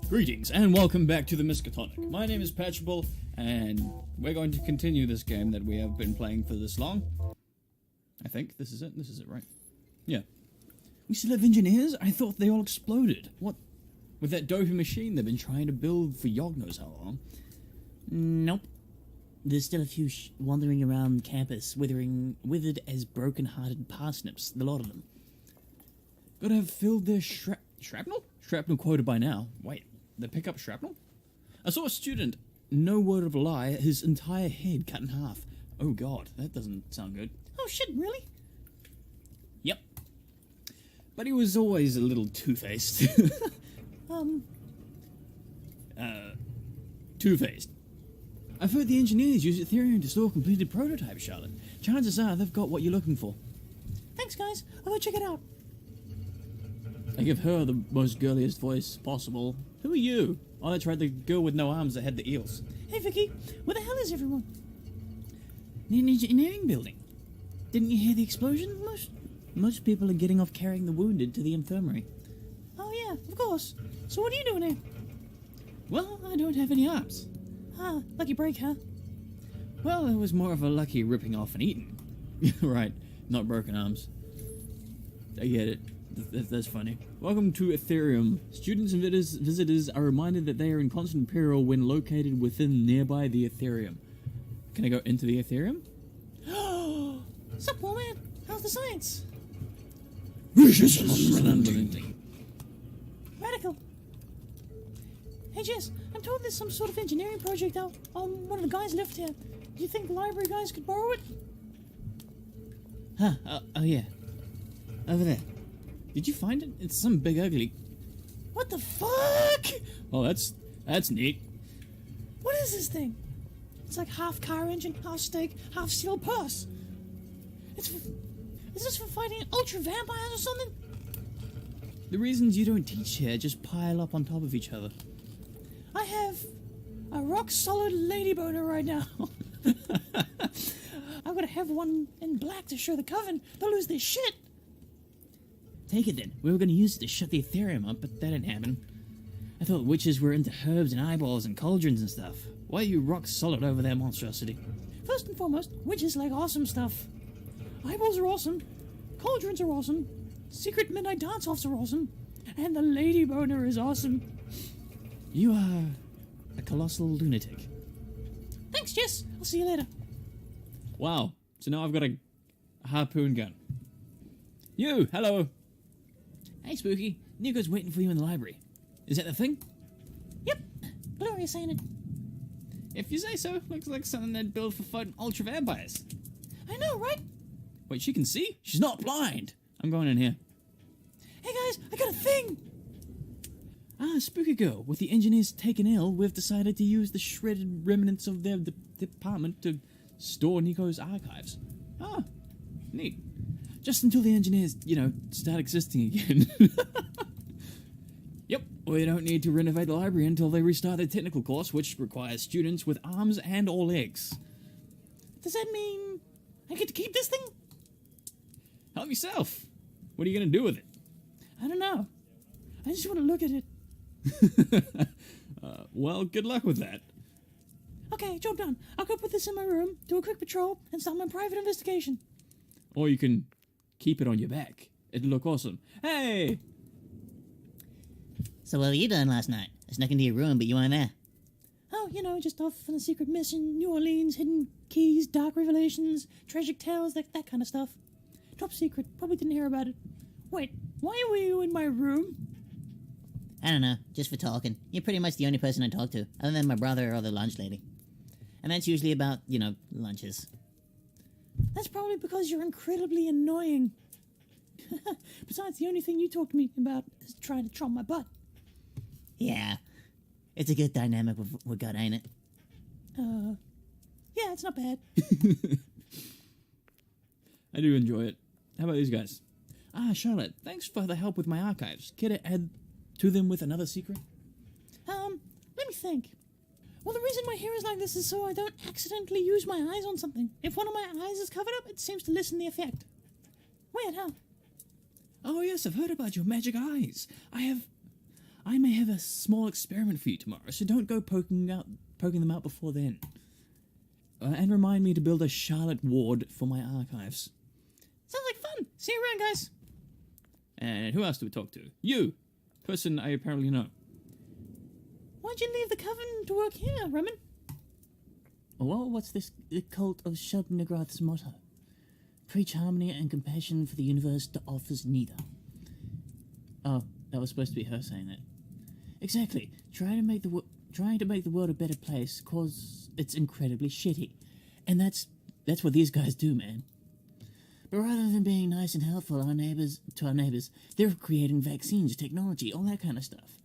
Greetings and welcome back to the Miskatonic. My name is Patchable, and we're going to continue this game that we have been playing for this long. I think this is it. This is it, right? Yeah. We still have engineers? I thought they all exploded. What? With that dopey machine they've been trying to build for Yog knows how long. Nope. There's still a few wandering around campus, withered as broken-hearted parsnips, the lot of them. Gotta have filled their shrapnel? Shrapnel quota by now. Wait, they pick up shrapnel? I saw a student, no word of a lie, his entire head cut in half. Oh god, that doesn't sound good. Oh shit, really? Yep. But he was always a little two-faced. Two-faced. I've heard the engineers use Ethereum to store completed prototypes, Charlotte. Chances are they've got what you're looking for. Thanks, guys. I'll go check it out. I give her the most girliest voice possible. Who are you? Oh, that's right, the girl with no arms that had the eels. Hey, Vicky. Where the hell is everyone? In an engineering building. Didn't you hear the explosion? Most people are getting off carrying the wounded to the infirmary. Oh, yeah, of course. So what are you doing here? Well, I don't have any arms. Ah, lucky break, huh? Well, it was more of a lucky ripping off and eating. Right, not broken arms. I get it. That's funny. Welcome to Ethereum. Students and visitors are reminded that they are in constant peril when located within nearby the Ethereum. Can I go into the Ethereum? Sup, poor man? How's the science? Radical. Hey, Jess, I'm told there's some sort of engineering project out on one of the guys left here. Do you think the library guys could borrow it? Huh, oh yeah. Over there. Did you find it? It's some big ugly... What the fuck? Oh, that's neat. What is this thing? It's like half car engine, half steak, half steel purse. Is this for fighting ultra vampires or something? The reasons you don't teach here just pile up on top of each other. I have a rock-solid lady boner right now. I'm gonna have one in black to show the coven. They'll lose their shit. Take it then. We were gonna use it to shut the Ethereum up, but that didn't happen. I thought witches were into herbs and eyeballs and cauldrons and stuff. Why are you rock-solid over that monstrosity? First and foremost, witches like awesome stuff. Eyeballs are awesome. Cauldrons are awesome. Secret midnight dance-offs are awesome. And the lady boner is awesome. You are a colossal lunatic. Thanks, Jess. I'll see you later. Wow. So now I've got a harpoon gun. You, hello. Hey, Spooky. Nico's waiting for you in the library. Is that the thing? Yep. Gloria's saying it. If you say so, looks like something they'd build for fighting ultra vampires. I know, right? Wait, she can see? She's not blind. I'm going in here. Hey, guys, I got a thing. Ah, Spooky Girl. With the engineers taken ill, we've decided to use the shredded remnants of their department to store Nico's archives. Ah, neat. Just until the engineers, start existing again. Yep, we don't need to renovate the library until they restart their technical course, which requires students with arms and or legs. Does that mean I get to keep this thing? Help yourself. What are you going to do with it? I don't know. I just want to look at it. Well, good luck with that. Okay, job done. I'll go put this in my room, do a quick patrol, and start my private investigation. Or you can keep it on your back. It'd look awesome. Hey! So what were you doing last night? I snuck into your room, but you weren't there. Oh, just off on a secret mission, New Orleans, hidden keys, dark revelations, tragic tales, that kind of stuff. Top secret, probably didn't hear about it. Wait, why were you in my room? I don't know, just for talking. You're pretty much the only person I talk to, other than my brother or the lunch lady. And that's usually about, lunches. That's probably because you're incredibly annoying. Besides, the only thing you talk to me about is trying to tromp my butt. Yeah. It's a good dynamic we got, ain't it? Yeah, it's not bad. I do enjoy it. How about these guys? Ah, Charlotte, thanks for the help with my archives. Care to add to them with another secret? Let me think. Well, the reason my hair is like this is so I don't accidentally use my eyes on something. If one of my eyes is covered up, it seems to lessen the effect. Weird, huh? Oh yes, I've heard about your magic eyes. I I may have a small experiment for you tomorrow, so don't go poking them out before then. And remind me to build a Charlotte Ward for my archives. Sounds like fun. See you around, guys. And who else do we talk to? You! Person I apparently know. Why'd you leave the coven to work here, Remen? Well, what's this? The cult of Shub-Nigrath's motto. Preach harmony and compassion, for the universe offers neither. Oh, that was supposed to be her saying that. Exactly. Trying to make the world a better place, cause it's incredibly shitty. And that's what these guys do, man. But rather than being nice and helpful to our neighbors, they're creating vaccines, technology, all that kind of stuff.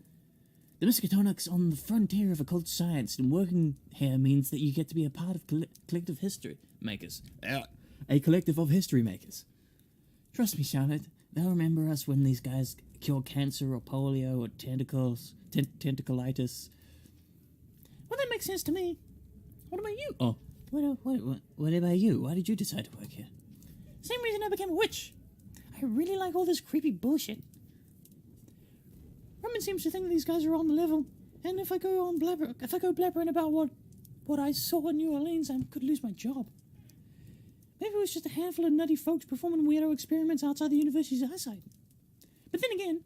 The Miskatonic's on the frontier of occult science, and working here means that you get to be a part of collective history makers. A collective of history makers. Trust me, Charlotte, they'll remember us when these guys cure cancer or polio or tentacleitis. Well, that makes sense to me. What about you? Oh. What about you? Why did you decide to work here? Same reason I became a witch. I really like all this creepy bullshit. Roman seems to think these guys are on the level, and if I go blabbering about what I saw in New Orleans, I could lose my job. Maybe it was just a handful of nutty folks performing weirdo experiments outside the university's eyesight. But then again,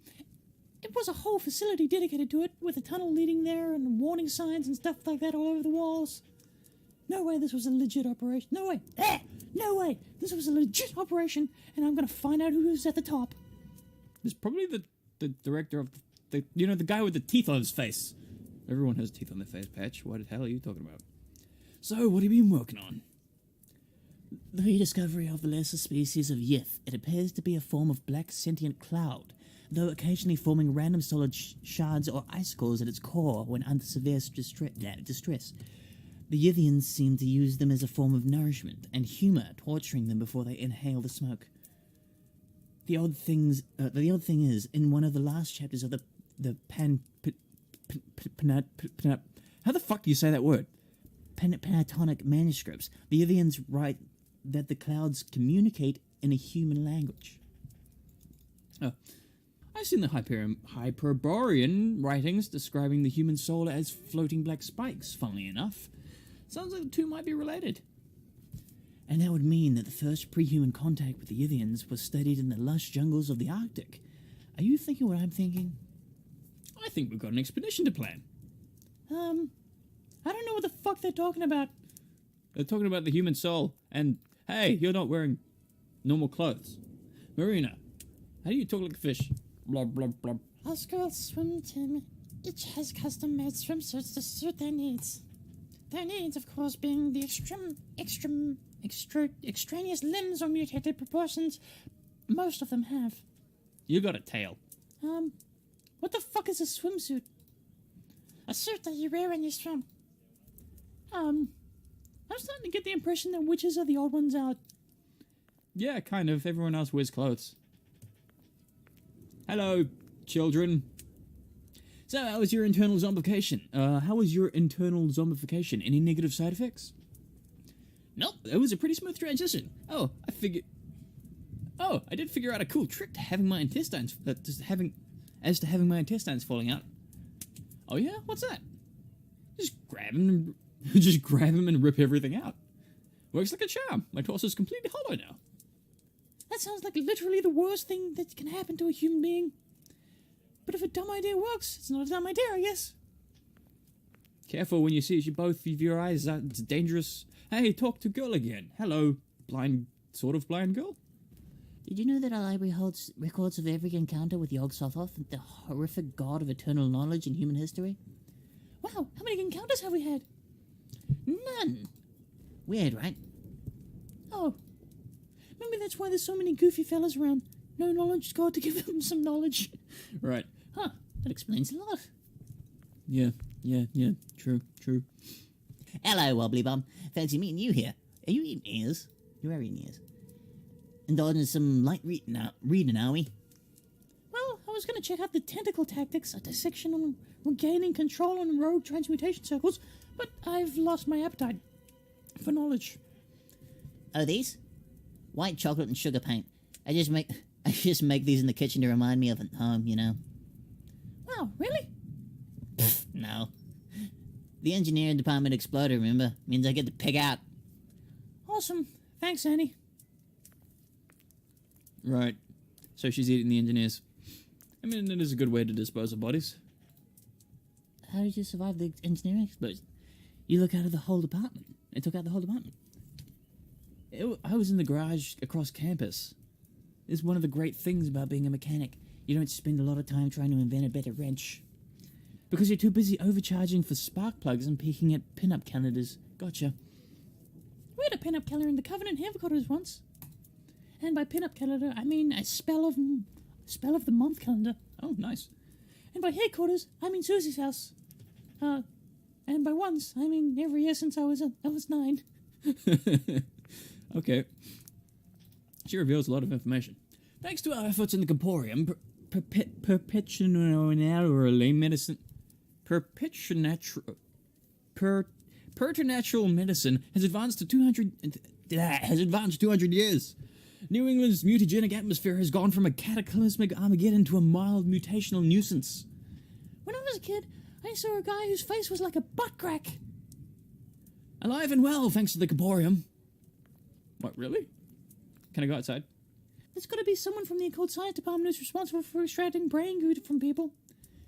it was a whole facility dedicated to it, with a tunnel leading there and warning signs and stuff like that all over the walls. No way this was a legit operation. No way. No way. This was a legit operation, and I'm going to find out who's at the top. It's probably the director of the guy with the teeth on his face. Everyone has teeth on their face, Patch. What the hell are you talking about? So, what have you been working on? The rediscovery of the lesser species of Yith. It appears to be a form of black sentient cloud, though occasionally forming random solid shards or icicles at its core when under severe distress. The Yithians seem to use them as a form of nourishment and humor, torturing them before they inhale the smoke. The odd thing is, in one of the last chapters of the How the fuck do you say that word? Pentatonic manuscripts, the Yithians write that the clouds communicate in a human language. Oh. I've seen the Hyperborean writings describing the human soul as floating black spikes, funnily enough. Sounds like the two might be related. And that would mean that the first pre-human contact with the Yithians was studied in the lush jungles of the Arctic. Are you thinking what I'm thinking? I think we've got an expedition to plan. I don't know what the fuck they're talking about. They're talking about the human soul, and hey, you're not wearing normal clothes. Marina, how do you talk like a fish? Blah, blah, blah. Our girls swim team each has custom-made swimsuits to suit their needs. Their needs, of course, being the extraneous limbs or mutated proportions most of them have. You got a tail. What the fuck is a swimsuit? A suit that you wear when you swim. I'm starting to get the impression that witches are the odd ones out. Yeah, kind of. Everyone else wears clothes. Hello, children. So, how was your internal zombification? Any negative side effects? Nope, it was a pretty smooth transition. I did figure out a cool trick to having my intestines, having my intestines falling out. Oh yeah, what's that? Just grab him and rip everything out. Works like a charm. My torso's completely hollow now. That sounds like literally the worst thing that can happen to a human being. But if a dumb idea works, it's not a dumb idea, I guess. Careful when you see both of your eyes. It's dangerous. Hey, talk to girl again. Hello, sort of blind girl. Did you know that our library holds records of every encounter with Yog-Sothoth, the horrific god of eternal knowledge in human history? Wow, how many encounters have we had? None. Weird, right? Oh. Maybe that's why there's so many goofy fellas around. No knowledge god to give them some knowledge. Right. Huh, that explains a lot. Yeah, true. Hello, Wobbly Bum. Fancy meeting you here. Are you eating ears? You are eating ears. Indulging in some light reading, are we? Well, I was going to check out the tentacle tactics, a dissection on regaining control on rogue transmutation circles, but I've lost my appetite for knowledge. Oh, these? White chocolate and sugar paint. I just make these in the kitchen to remind me of home, you know. Wow, Wow, really? No. The engineering department exploded, remember? Means I get to pick out. Awesome. Thanks, Annie. Right. So she's eating the engineers. I mean, it is a good way to dispose of bodies. How did you survive the engineering explosion? You look out of the whole department. It took out the whole department. I was in the garage across campus. It's one of the great things about being a mechanic. You don't spend a lot of time trying to invent a better wrench. Because you're too busy overcharging for spark plugs and peeking at pin-up calendars. Gotcha. We had a pin-up calendar in the Covenant headquarters once. And by pin-up calendar, I mean a spell of the month calendar. Oh, nice. And by headquarters, I mean Susie's house. And by once, I mean every year since I was 9. Okay. She reveals a lot of information. Thanks to our efforts in the Comporium, preternatural medicine has advanced 200 years. New England's mutagenic atmosphere has gone from a cataclysmic Armageddon to a mild mutational nuisance. When I was a kid, I saw a guy whose face was like a butt crack. Alive and well, thanks to the Comporium. What, really? Can I go outside? There's got to be someone from the occult science department who's responsible for extracting brain goo from people.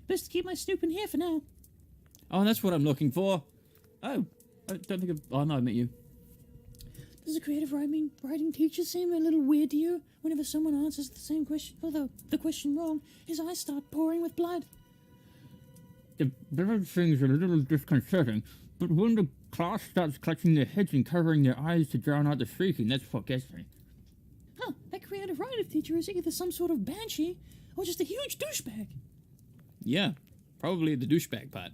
Best to keep my snooping here for now. Oh, that's what I'm looking for. Oh, I don't think oh, no, I met you. Does a creative writing teacher seem a little weird to you? Whenever someone answers the same question, although the question wrong, his eyes start pouring with blood. The bird thing's a little disconcerting, but when the class starts clutching their heads and covering their eyes to drown out the shrieking, that's what gets me. Huh, that creative writing teacher is either some sort of banshee or just a huge douchebag. Yeah, probably the douchebag part.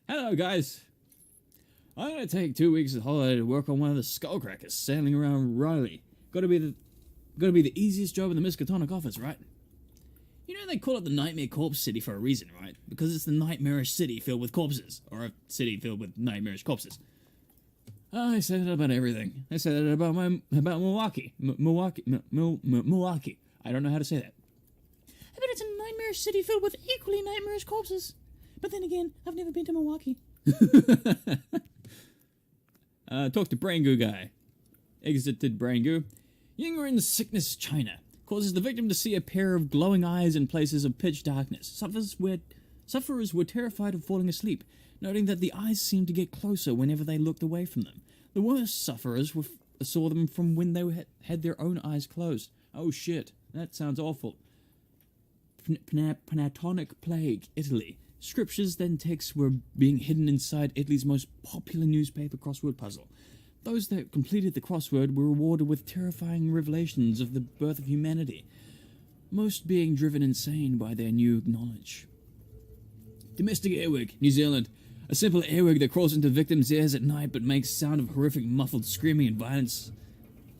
Hello, guys. I'm gonna take 2 weeks of holiday to work on one of the skullcrackers sailing around Riley. Gotta be the easiest job in the Miskatonic office, right? You know they call it the Nightmare Corpse City for a reason, right? Because it's the nightmarish city filled with corpses, or a city filled with nightmarish corpses. I say that about everything. I say that about Milwaukee. Milwaukee. I don't know how to say that. I bet it's a nightmarish city filled with equally nightmarish corpses. But then again, I've never been to Milwaukee. Talk to Brain Goo guy. Exited Brain Goo. Yingren's sickness China causes the victim to see a pair of glowing eyes in places of pitch darkness. Sufferers were terrified of falling asleep, noting that the eyes seemed to get closer whenever they looked away from them. The worst sufferers saw them from when they had their own eyes closed. Oh shit, that sounds awful. Panatonic Plague, Italy. Scriptures, then texts were being hidden inside Italy's most popular newspaper crossword puzzle. Those that completed the crossword were rewarded with terrifying revelations of the birth of humanity, most being driven insane by their new knowledge. Domestic earwig, New Zealand. A simple earwig that crawls into victims' ears at night but makes sound of horrific muffled screaming and violence.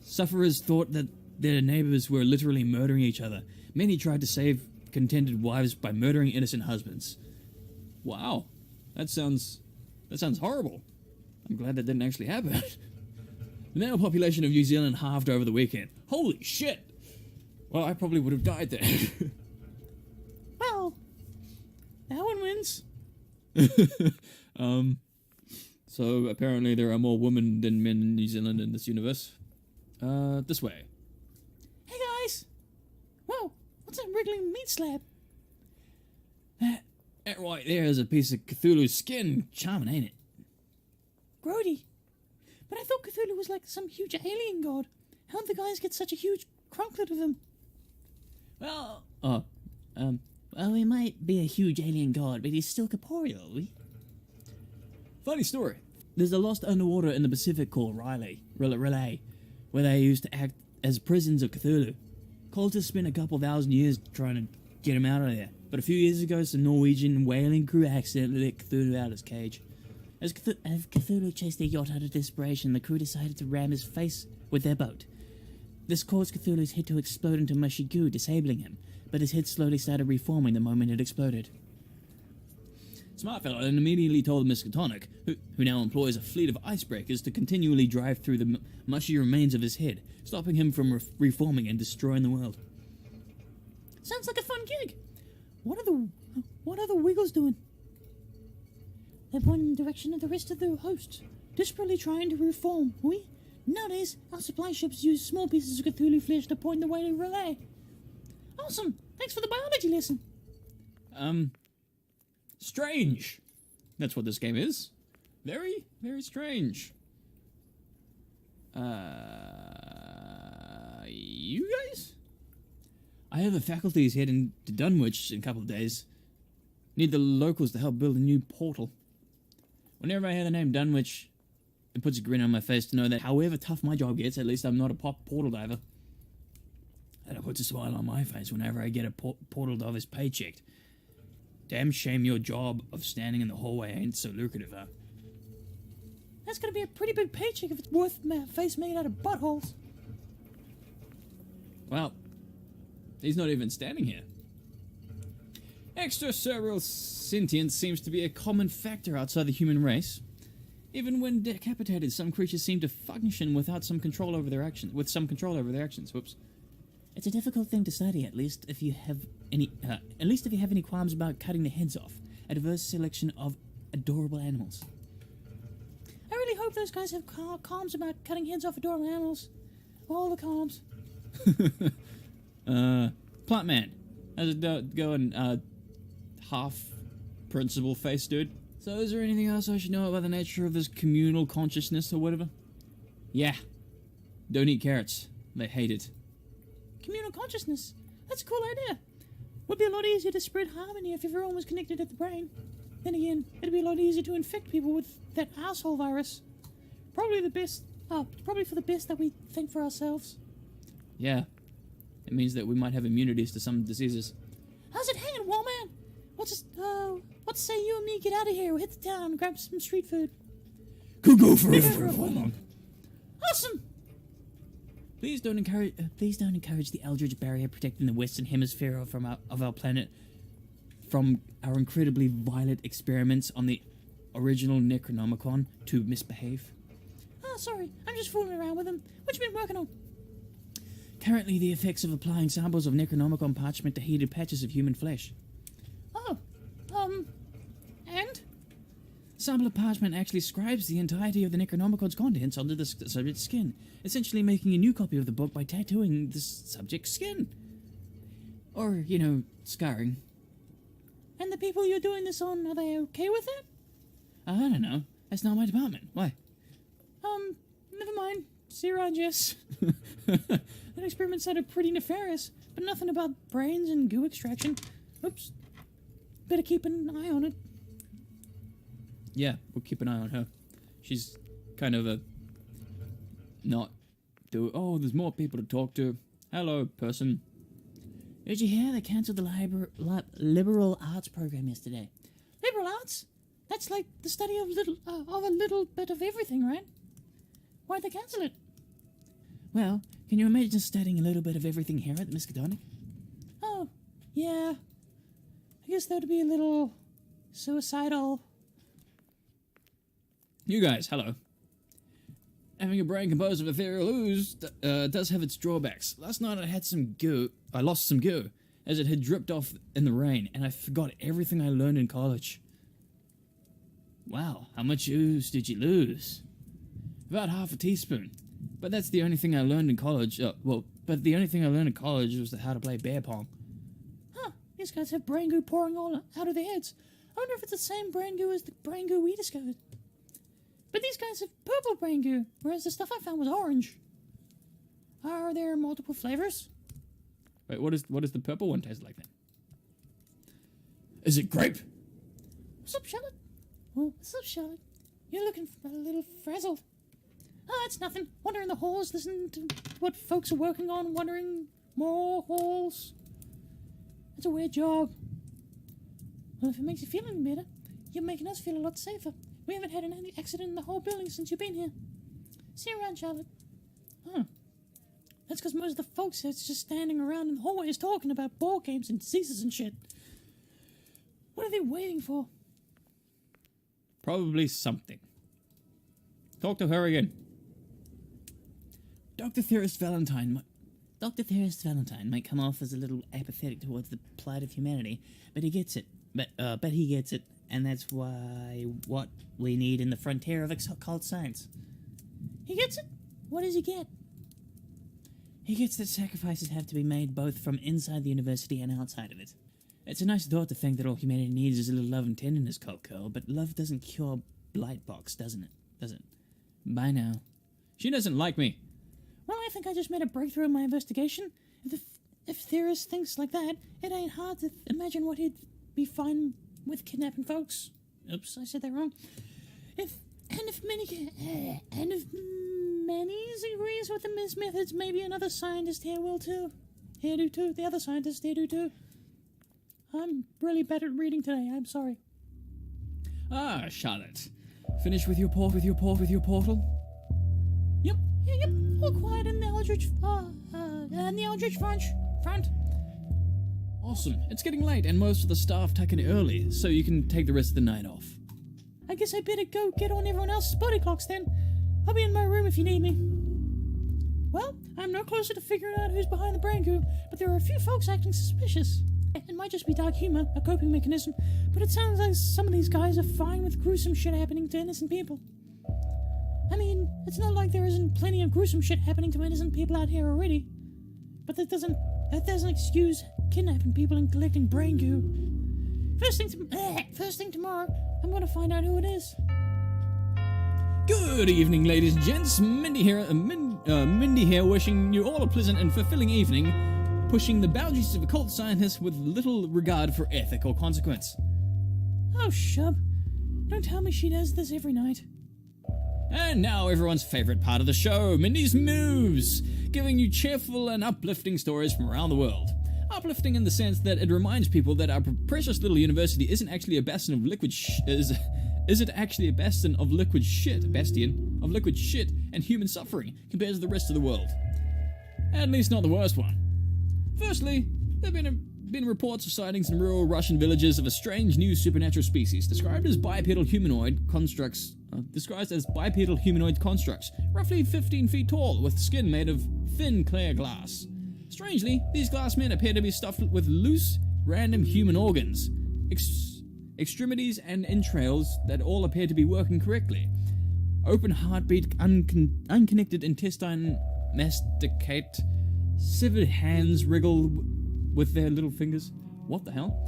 Sufferers thought that their neighbors were literally murdering each other. Many tried to save contented wives by murdering innocent husbands. Wow, that sounds horrible. I'm glad that didn't actually happen. The male population of New Zealand halved over the weekend. Holy shit! Well, I probably would have died there. Well, that one wins. So apparently there are more women than men in New Zealand in this universe. This way. Hey guys! Whoa, what's that wriggling meat slab? That right there is a piece of Cthulhu's skin. Charming, ain't it? Grody. But I thought Cthulhu was like some huge alien god. How'd the guys get such a huge crunklet of him? Well, well, he might be a huge alien god, but he's still corporeal. Funny story. There's a lost underwater in the Pacific called Relay, where they used to act as prisons of Cthulhu. Cultists spent a couple thousand years trying to get him out of there, but a few years ago some Norwegian whaling crew accidentally let Cthulhu out of his cage. As Cthulhu chased their yacht out of desperation, the crew decided to ram his face with their boat. This caused Cthulhu's head to explode into mushy goo, disabling him, but his head slowly started reforming the moment it exploded. Smart fellow and immediately told Miskatonic, who now employs a fleet of icebreakers to continually drive through the mushy remains of his head, stopping him from reforming and destroying the world. Sounds like a fun gig. What are the Wiggles doing? They're pointing in the direction of the rest of the hosts, desperately trying to reform. Nowadays, our supply ships use small pieces of Cthulhu flesh to point the way to relay. Awesome! Thanks for the biology lesson. Strange. That's what this game is. Very, very strange. You guys? I have the faculties heading to Dunwich in a couple of days. Need the locals to help build a new portal. Whenever I hear the name Dunwich, it puts a grin on my face to know that however tough my job gets, at least I'm not a portal diver. And it puts a smile on my face whenever I get a portal diver's paycheck. Damn shame your job of standing in the hallway ain't so lucrative, huh? That's gonna be a pretty big paycheck if it's worth a face made out of buttholes. Well, he's not even standing here. Extracerebral sentience seems to be a common factor outside the human race. Even when decapitated, some creatures seem to function without some control over their actions. Whoops. It's a difficult thing to study, at least if you have any qualms about cutting the heads off. A diverse selection of adorable animals. I really hope those guys have qualms about cutting heads off adorable animals. All the qualms. Plant Man. How's it going, half principal face dude? So is there anything else I should know about the nature of this communal consciousness or whatever? Yeah. Don't eat carrots. They hate it. Communal consciousness. That's a cool idea. Would be a lot easier to spread harmony if everyone was connected at the brain. Then again, it'd be a lot easier to infect people with that asshole virus. Probably for the best that we think for ourselves. Yeah. It means that we might have immunities to some diseases. How's it hanging, Wallman? Let's say you and me get out of here. We'll hit the town and grab some street food. Could go forever for long. Awesome! Please don't encourage the Eldritch barrier protecting the western hemisphere of our planet from our incredibly violent experiments on the original Necronomicon to misbehave. Oh, sorry. I'm just fooling around with them. What you been working on? Currently, the effects of applying samples of Necronomicon parchment to heated patches of human flesh. Oh, and? A sample of parchment actually scribes the entirety of the Necronomicon's contents onto the subject's skin, essentially making a new copy of the book by tattooing the subject's skin. Or, scarring. And the people you're doing this on, are they okay with it? I don't know. That's not my department. Why? Never mind. See around, Jess. That experiment sounded pretty nefarious, but nothing about brains and goo extraction. Oops. Better keep an eye on it. Yeah, we'll keep an eye on her. She's kind of there's more people to talk to. Hello, person. Did you hear they cancelled the liberal arts program yesterday? Liberal arts? That's like the study of a little bit of everything, right? Why'd they cancel it? Well, can you imagine studying a little bit of everything here at the Miskatonic? Oh, yeah. I guess that would be a little suicidal. You guys, hello. Having a brain composed of ethereal ooze does have its drawbacks. Last night I lost some goo, as it had dripped off in the rain, and I forgot everything I learned in college. Wow, how much ooze did you lose? About half a teaspoon. But that's the only thing I learned in college. But the only thing I learned in college was how to play bear pong. Huh, these guys have brain goo pouring all out of their heads. I wonder if it's the same brain goo as the brain goo we discovered. But these guys have purple brain goo, whereas the stuff I found was orange. Are there multiple flavors? Wait, what does the purple one taste like then? Is it grape? What's up, Charlotte? Oh, what's up, Charlotte? You're looking a little frazzled. Oh, it's nothing. Wandering the halls, listening to what folks are working on, wandering more halls. It's a weird job. Well, if it makes you feel any better, you're making us feel a lot safer. We haven't had an accident in the whole building since you've been here. See you around, Charlotte. Huh. That's because most of the folks are just standing around in the hallways talking about ball games and diseases and shit. What are they waiting for? Probably something. Talk to her again. Dr. Theorist Valentine, Dr. Theris Valentine might come off as a little apathetic towards the plight of humanity, but he gets it. But he gets it, and that's why what we need in the frontier of occult science. He gets it? What does he get? He gets that sacrifices have to be made both from inside the university and outside of it. It's a nice thought to think that all humanity needs is a little love and tenderness, Cult Girl, but love doesn't cure Blightbox, doesn't it? Does it? Bye now. She doesn't like me. Well, I think I just made a breakthrough in my investigation. If Theris thinks like that, it ain't hard to imagine what he'd be fine with kidnapping folks. Oops, I said that wrong. If Manny's agrees with his methods, maybe another scientist here will too. Here do too. The other scientists here do too. I'm really bad at reading today. I'm sorry. Ah, Charlotte. Finished with your portal? Yep. All quiet in the Eldritch front. Awesome. It's getting late and most of the staff tuck in early, so you can take the rest of the night off. I guess I better go get on everyone else's body clocks then. I'll be in my room if you need me. Well, I'm no closer to figuring out who's behind the brain goo, but there are a few folks acting suspicious. It might just be dark humor, a coping mechanism, but it sounds like some of these guys are fine with gruesome shit happening to innocent people. I mean, it's not like there isn't plenty of gruesome shit happening to innocent people out here already. But that doesn't excuse kidnapping people and collecting brain goo. First thing tomorrow, I'm gonna find out who it is. Good evening, ladies and gents. Mindy here, wishing you all a pleasant and fulfilling evening, pushing the boundaries of occult scientists with little regard for ethic or consequence. Oh, shub. Don't tell me she does this every night. And now everyone's favorite part of the show, Mindy's Moves, giving you cheerful and uplifting stories from around the world. Uplifting in the sense that it reminds people that our precious little university isn't actually a bastion of liquid is it actually a bastion of liquid shit and human suffering compared to the rest of the world. At least not the worst one. Firstly, there have been reports of sightings in rural Russian villages of a strange new supernatural species disguised as bipedal humanoid constructs, roughly 15 feet tall, with skin made of thin, clear glass. Strangely, these glass men appear to be stuffed with loose, random human organs, extremities and entrails that all appear to be working correctly. Open heartbeat, unconnected intestine masticate, severed hands wriggle with their little fingers. What the hell?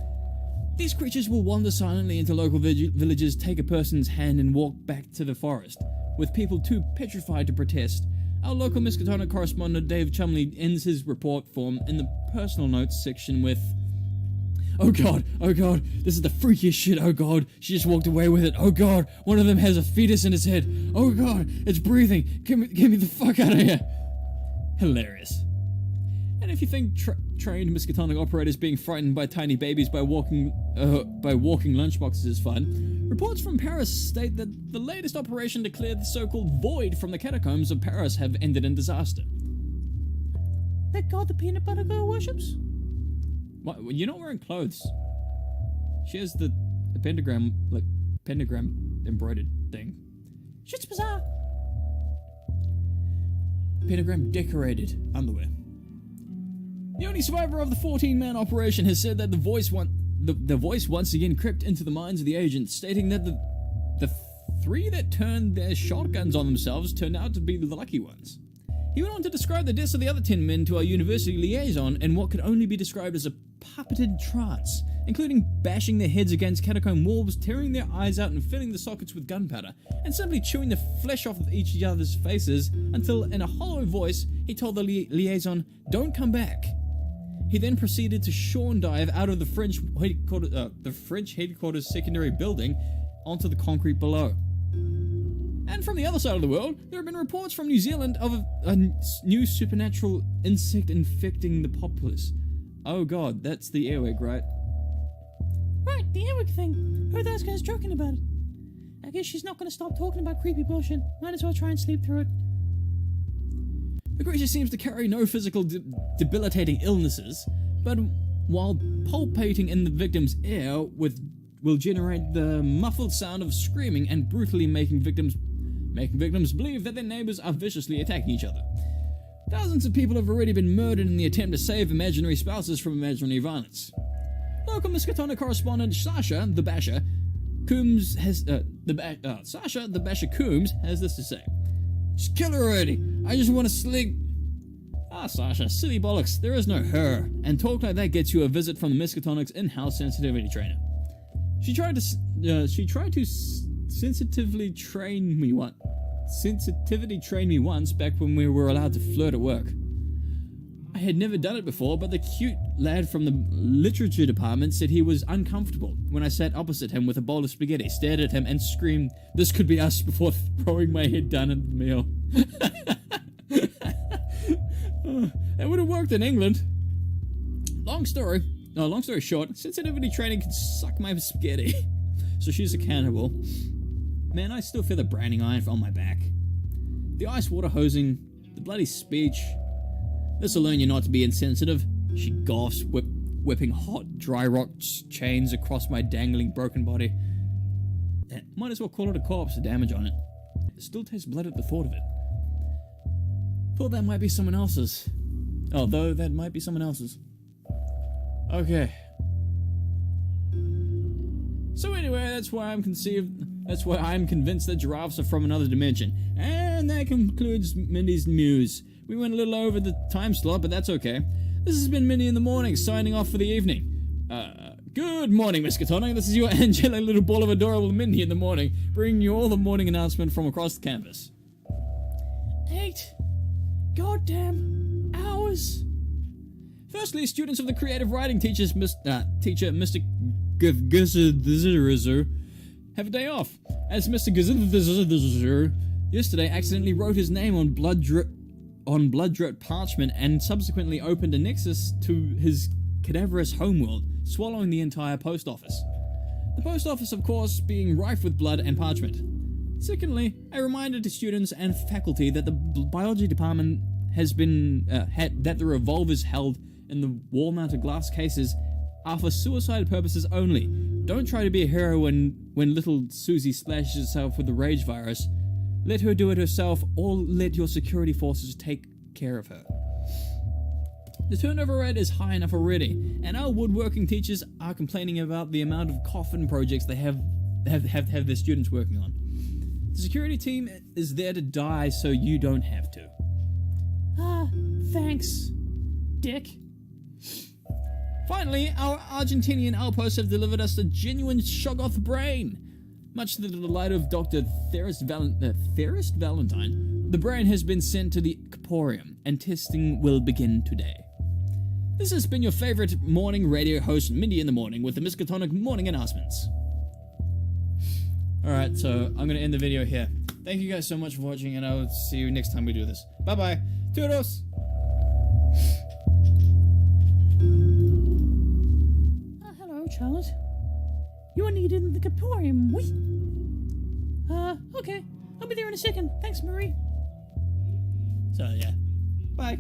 These creatures will wander silently into local villages, take a person's hand and walk back to the forest, with people too petrified to protest. Our local Miskatonic correspondent Dave Chumley ends his report form in the personal notes section with, oh god, this is the freakiest shit, oh god, she just walked away with it, oh god, one of them has a fetus in its head, oh god, it's breathing, get me the fuck out of here. Hilarious. And if you think trained Miskatonic operators being frightened by tiny babies by walking lunchboxes is fun, reports from Paris state that the latest operation to clear the so-called void from the catacombs of Paris have ended in disaster. That god the peanut butter girl worships? What? You're not wearing clothes. She has the pentagram embroidered thing. Shit's bizarre. Pentagram decorated underwear. The only survivor of the 14-man operation has said that the voice once again crept into the minds of the agents, stating that the three that turned their shotguns on themselves turned out to be the lucky ones. He went on to describe the deaths of the other 10 men to our university liaison in what could only be described as a puppeted trance, including bashing their heads against catacomb walls, tearing their eyes out and filling the sockets with gunpowder, and simply chewing the flesh off of each other's faces until, in a hollow voice, he told the liaison, "Don't come back." He then proceeded to Sean dive out of the French headquarters secondary building onto the concrete below. And from the other side of the world, there have been reports from New Zealand of a new supernatural insect infecting the populace. Oh god, that's the earwig, right? Right, the earwig thing. Who are those guys joking about it? I guess she's not going to stop talking about creepy bullshit. Might as well try and sleep through it. The creature seems to carry no physical debilitating illnesses, but while palpating in the victim's ear will generate the muffled sound of screaming and brutally making victims believe that their neighbors are viciously attacking each other. Dozens of people have already been murdered in the attempt to save imaginary spouses from imaginary violence. Local Miskatonic correspondent Sasha the Basher Coombs has Sasha the Basher Coombs has this to say: "Just kill her already. I just want to sleep." Ah, Sasha, silly bollocks. There is no her, and talk like that gets you a visit from the Miskatonic's in-house sensitivity trainer. She tried to sensitivity train me once back when we were allowed to flirt at work. I had never done it before, but the cute lad from the literature department said he was uncomfortable when I sat opposite him with a bowl of spaghetti, stared at him, and screamed, "This could be us," before throwing my head down at the meal. That would have worked in England. Long story short, sensitivity training can suck my spaghetti. So she's a cannibal. Man, I still feel the branding iron on my back. The ice water hosing, the bloody speech. This'll learn you not to be insensitive. She coughs, whipping hot, dry rock chains across my dangling, broken body. Might as well call it a corpse, the damage on it. It still tastes blood at the thought of it. Thought that might be someone else's. Although that might be someone else's. Okay. So anyway, that's why I'm convinced that giraffes are from another dimension. And that concludes Mindy's Muse. We went a little over the time slot, but that's okay. This has been Mindy in the Morning, signing off for the evening. Good morning, Miskatonic. This is your angelic little ball of adorable Mindy in the Morning, bringing you all the morning announcement from across the campus. 8 goddamn hours. Firstly, students of the creative writing teacher Mr. Gizzer have a day off, as Mr. Gizzer yesterday accidentally wrote his name on blood-dripped parchment and subsequently opened a nexus to his cadaverous homeworld, swallowing the entire post office. The post office, of course, being rife with blood and parchment. Secondly, a reminder to students and faculty that the biology department has been that the revolvers held in the wall-mounted glass cases are for suicide purposes only. Don't try to be a hero when little Susie splashes herself with the rage virus. Let her do it herself, or let your security forces take care of her. The turnover rate is high enough already, and our woodworking teachers are complaining about the amount of coffin projects they have their students working on. The security team is there to die so you don't have to. Thanks, Dick. Finally, our Argentinian outposts have delivered us a genuine Shoggoth brain. Much to the delight of Dr. Therist Valentine, the brain has been sent to the Caporium, and testing will begin today. This has been your favorite morning radio host, Mindy in the Morning, with the Miskatonic Morning Announcements. Alright, so I'm going to end the video here. Thank you guys so much for watching, and I'll see you next time we do this. Bye-bye. Toodles! Hello, Charlotte. You are needed in the Caporium, we? Okay. I'll be there in a second. Thanks, Marie. So, yeah. Bye.